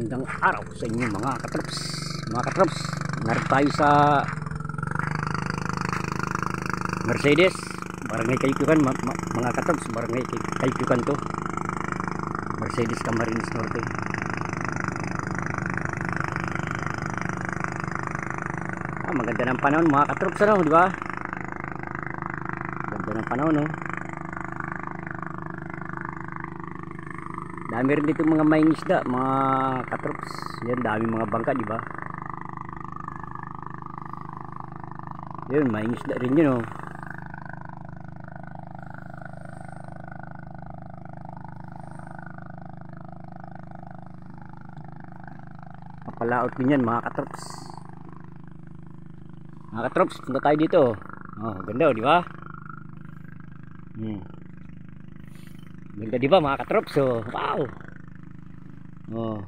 Magandang araw sa inyo mga katrops. Mga katrops, narito tayo sa Mercedes, Barangay Kayukan, mga katrops. Barangay Kayukan to, Mercedes Camarines Norte. Maganda ng panahon mga katrops, ano, di ba? Maganda ng panahon, no? Dami rin dito mga maing isda, mga katrops. Yan, dami mga bangka, di ba? Yan, maing isda rin yun, oh. Mapalaot din yan mga katrops. Mga katrops, punta tayo dito. Oh, ganda, oh, di ba? Ganda, di ba mga katrops? Oh, wow. Oh.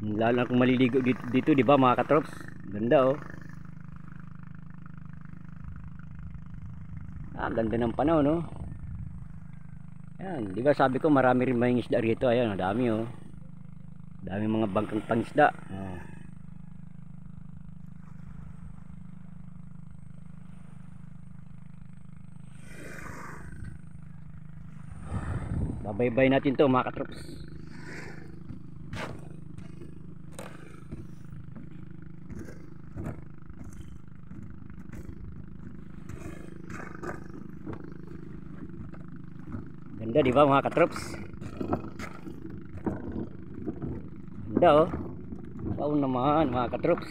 Lalo akong maliligo dito, di ba mga katrops? Ganda, oh. Ganda ng panahon, no? Yan, di ba sabi ko marami rin mga isda rito. Ayan, oh, dami, oh. Dami mga bangkang pangisda. Oh. Babaybay natin to mga katrops. Ganda, di ba mga katrops? Ganda, oh. Wow naman mga katrops.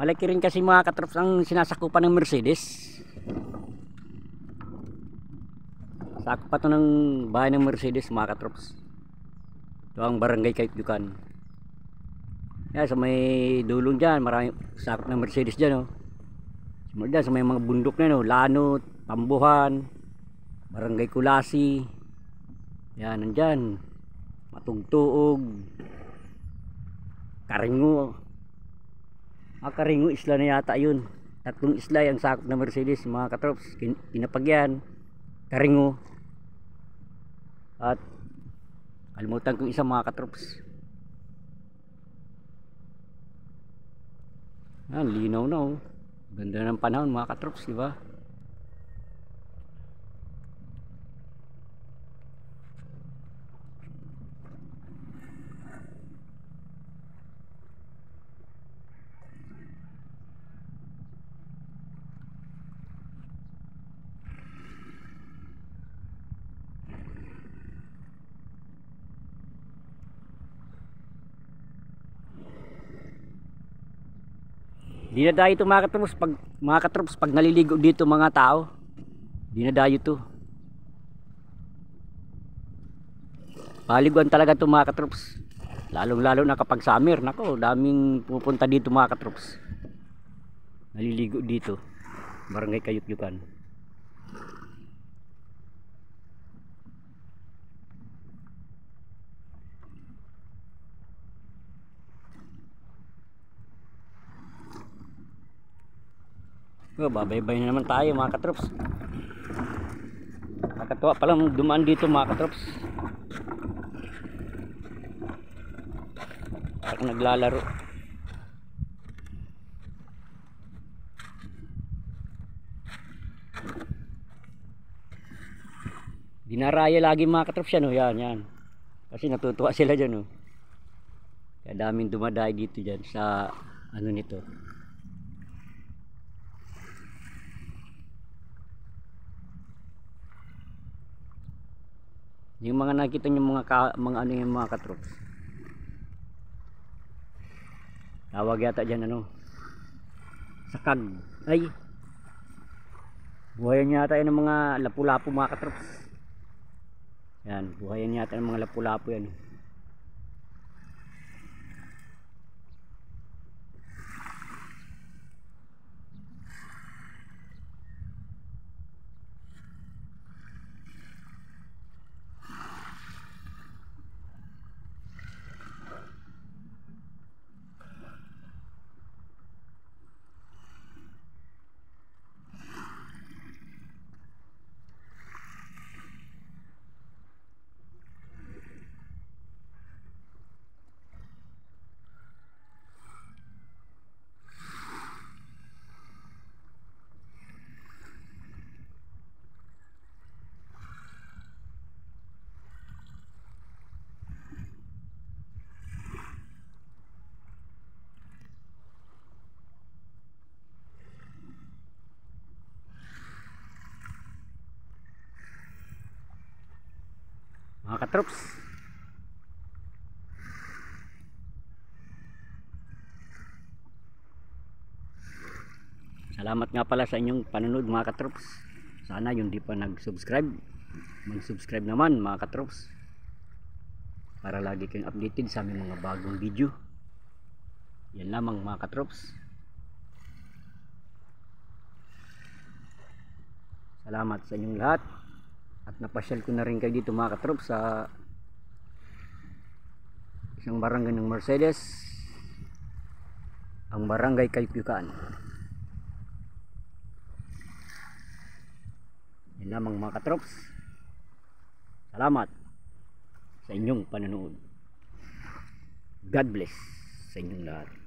Malaki rin kasi mga katrops ang sinasakupan ng Mercedes. Sakop pa to ng bahay ng Mercedes mga katrops. Ito ang Barangay Kayukan. Yan, sa may dulong dyan, marami sakop ng Mercedes dyan, oh. Dyan, sa may mga bundok na, no? Lanot, Tambuhan, Barangay Kulasi. Yan, nandyan. Matugtuog, Karingo. Karingo isla na yata yun. Tatlong isla yung sakop na Mercedes mga katrops. Pinapagyan, Karingo, at kalimutan kong isa mga katrops. Linaw na, oh. Ganda ng panahon mga katrops, di ba? Dinadayo ito mga katrops pag naliligo dito mga tao. Dinadayo to. Paliguan talaga ito mga katrops. Lalong lalo na kapag summer. Nako, daming pupunta dito mga katrops. Naliligo dito. Barangay Kayukan. Babaybay na naman tayo mga katrops. Nakakatuwa palang dumaan dito mga katrops. Parang naglalaro. Dinaraya lagi mga katrops yan, oh. Yan. Kasi natutuwa sila dyan, oh. Kaya daming dumadayo dito dyan sa ano nito. Yung mga nakita nyo mga ano yung mga katrops. Tawag yata dyan ano, sakag. Ay, buhayan yata yan ng mga lapu-lapu mga katrops. Yan, buhayan yata ng mga lapu-lapu yan. mga katrops. Salamat nga pala sa inyong panonood mga katrops. Sana yung di pa nag-subscribe, mag-subscribe naman mga katrops, para lagi kayong updated sa aming mga bagong video. Yan lamang mga katrops. Salamat sa inyong lahat. At napasyal ko na rin kayo dito mga katrops sa isang barangay ng Mercedes, ang Barangay Kayup-Yukan. Yan lamang mga katrops. Salamat sa inyong panonood. God bless sa inyong lahat.